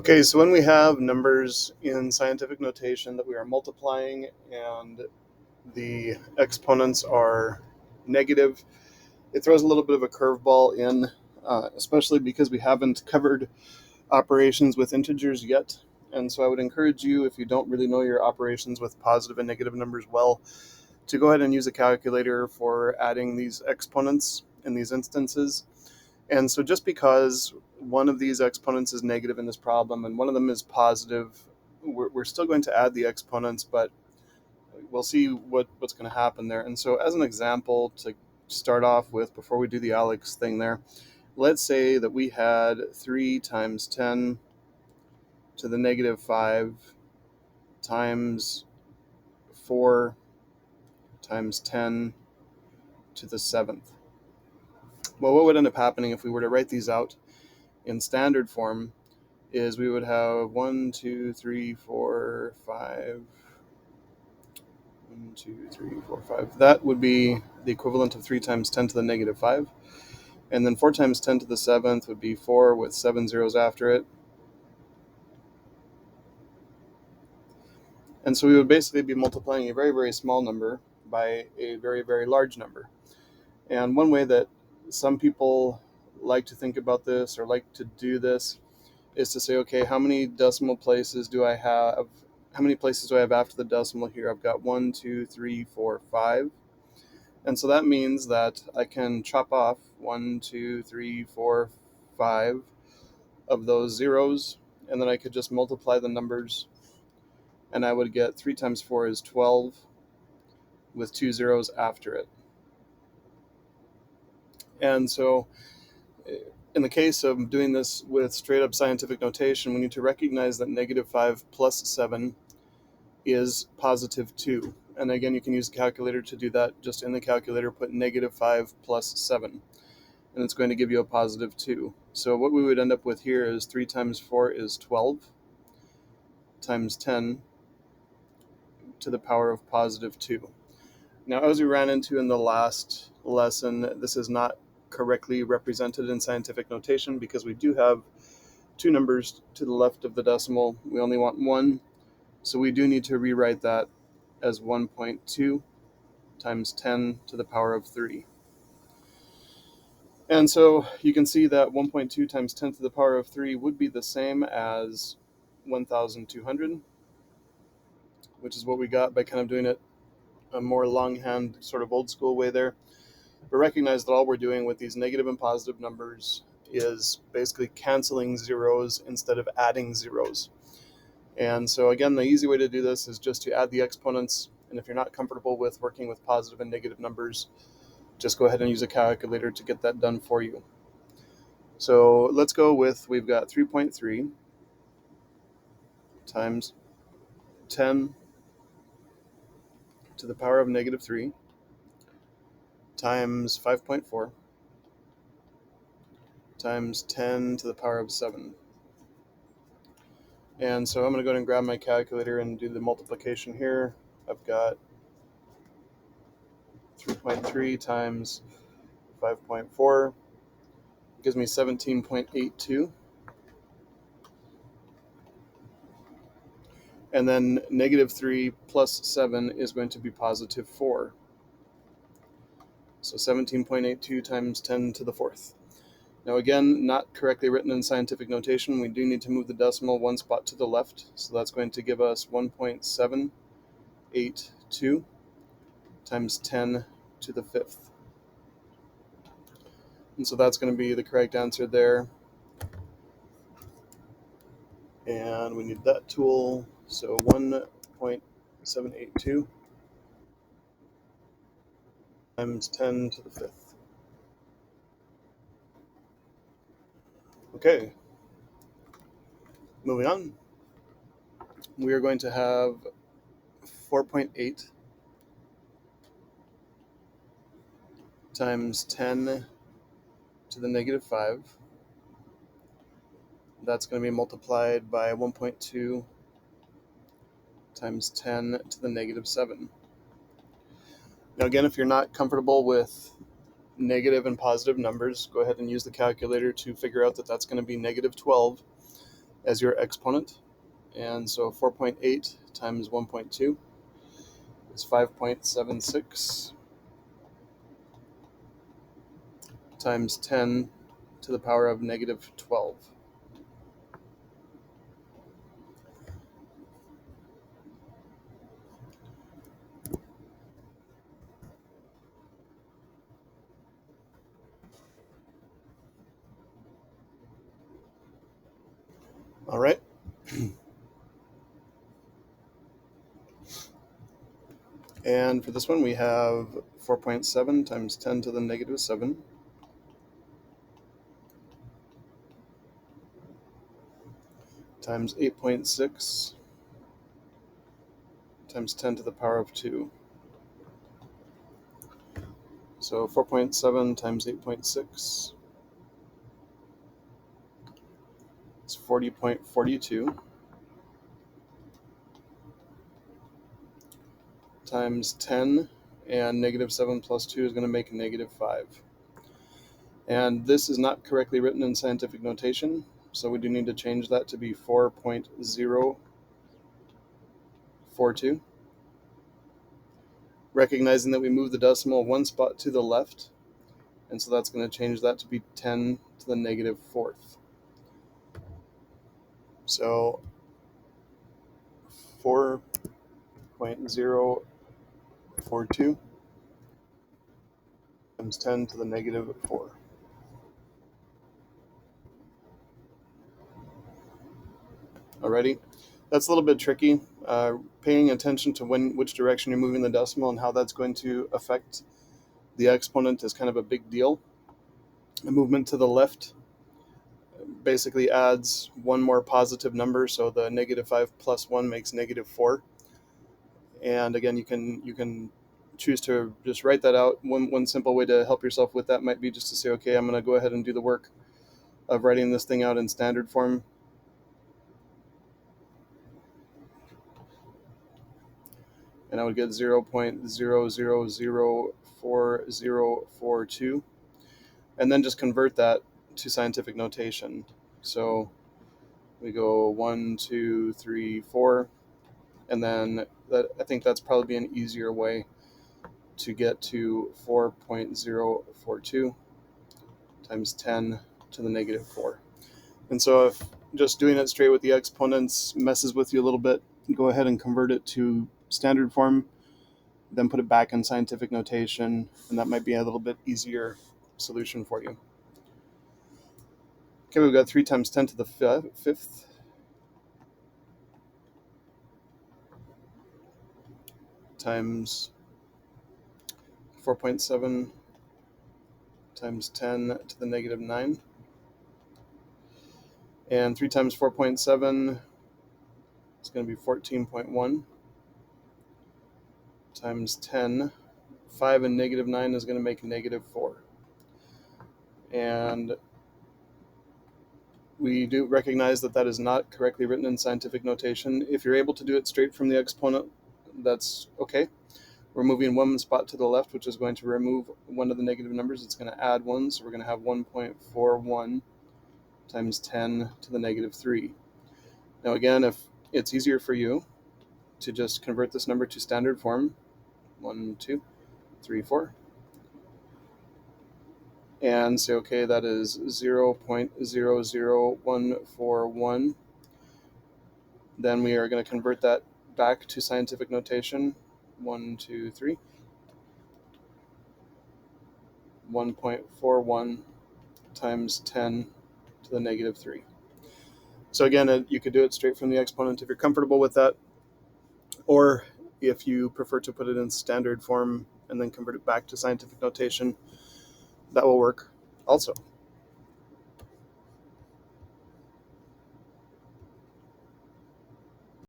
Okay, so when we have numbers in scientific notation that we are multiplying and the exponents are negative, it throws a little bit of a curveball in, especially because we haven't covered operations with integers yet. And so I would encourage you, if you don't really know your operations with positive and negative numbers well, to go ahead and use a calculator for adding these exponents in these instances. And so just because one of these exponents is negative in this problem and one of them is positive, we're still going to add the exponents, but we'll see what's going to happen there. And so as an example to start off with, before we do the Alex thing there, let's say that we had 3 times 10 to the negative 5 times 4 times 10 to the 7th. Well, what would end up happening if we were to write these out in standard form is we would have 1, 2, 3, 4, 5. 1, 2, 3, 4, 5. That would be the equivalent of 3 times 10 to the negative 5. And then 4 times 10 to the 7th would be 4 with 7 zeros after it. And so we would basically be multiplying a very, very small number by a very, very large number. And one way that some people like to think about this or like to do this is to say, okay, how many decimal places do I have? How many places do I have after the decimal here? I've got 1, 2, 3, 4, 5. And so that means that I can chop off 1, 2, 3, 4, 5 of those zeros, and then I could just multiply the numbers, and I would get 3 times 4 is 12 with 2 zeros after it. And so in the case of doing this with straight up scientific notation, we need to recognize that negative 5 plus 7 is positive 2. And again, you can use the calculator to do that. Just in the calculator, put negative 5 plus 7. And it's going to give you a positive 2. So what we would end up with here is 3 times 4 is 12 times 10 to the power of positive 2. Now, as we ran into in the last lesson, this is not correctly represented in scientific notation because we do have two numbers to the left of the decimal. We only want one, so we do need to rewrite that as 1.2 times 10 to the power of 3. And so you can see that 1.2 times 10 to the power of 3 would be the same as 1,200, which is what we got by kind of doing it a more longhand, sort of old school way there. But recognize that all we're doing with these negative and positive numbers is basically canceling zeros instead of adding zeros. And so again, the easy way to do this is just to add the exponents. And if you're not comfortable with working with positive and negative numbers, just go ahead and use a calculator to get that done for you. So let's go with, we've got 3.3 times 10 to the power of negative 3 times 5.4 times 10 to the power of 7. And so I'm going to go ahead and grab my calculator and do the multiplication here. I've got 3.3 times 5.4 gives me 17.82. And then negative 3 plus 7 is going to be positive 4. So 17.82 times 10 to the 4th. Now again, not correctly written in scientific notation. We do need to move the decimal one spot to the left. So that's going to give us 1.782 times 10 to the 5th. And so that's going to be the correct answer there. And we need that tool. So 1.782 times 10 to the 5th. Okay. Moving on. We are going to have 4.8 times 10 to the negative 5. That's going to be multiplied by 1.2 times 10 to the negative 7. Now again, if you're not comfortable with negative and positive numbers, go ahead and use the calculator to figure out that that's going to be negative 12. as your exponent. And so 4.8 times 1.2 is 5.76 times 10 to the power of negative 12. All right. And for this one, we have 4.7 times 10 to the negative 7 times 8.6 times 10 to the power of 2. So 4.7 times 8.6 is 40.42 times 10, and negative 7 plus 2 is going to make negative 5. And this is not correctly written in scientific notation, so we do need to change that to be 4.042. Recognizing that we moved the decimal one spot to the left, and so that's going to change that to be 10 to the negative 4th. So 4.042 times 10 to the negative 4. Alrighty, that's a little bit tricky. Paying attention to which direction you're moving the decimal and how that's going to affect the exponent is kind of a big deal. A movement to the left basically adds one more positive number, so the negative 5 plus 1 makes negative 4. And again, you can choose to just write that out. One simple way to help yourself with that might be just to say, okay, I'm going to go ahead and do the work of writing this thing out in standard form. And I would get 0.000442, and then just convert that to scientific notation. So we go 1, 2, 3, 4, and then I think that's probably an easier way to get to 4.042 times 10 to the negative 4. And so if just doing it straight with the exponents messes with you a little bit, go ahead and convert it to standard form, then put it back in scientific notation, and that might be a little bit easier solution for you. Okay, we've got 3 times 10 to the 5th times 4.7 times 10 to the negative 9. And 3 times 4.7 is going to be 14.1 times 10. 5 and negative 9 is going to make negative 4. And we do recognize that that is not correctly written in scientific notation. If you're able to do it straight from the exponent, that's okay. We're moving one spot to the left, which is going to remove one of the negative numbers. It's going to add 1, so we're going to have 1.41 times 10 to the negative 3. Now again, if it's easier for you to just convert this number to standard form, 1, 2, 3, 4, and say, okay, that is 0.00141. Then we are going to convert that back to scientific notation. 1, 2, 3. 1.41 times 10 to the negative 3. So again, you could do it straight from the exponent if you're comfortable with that, or if you prefer to put it in standard form and then convert it back to scientific notation, that will work also.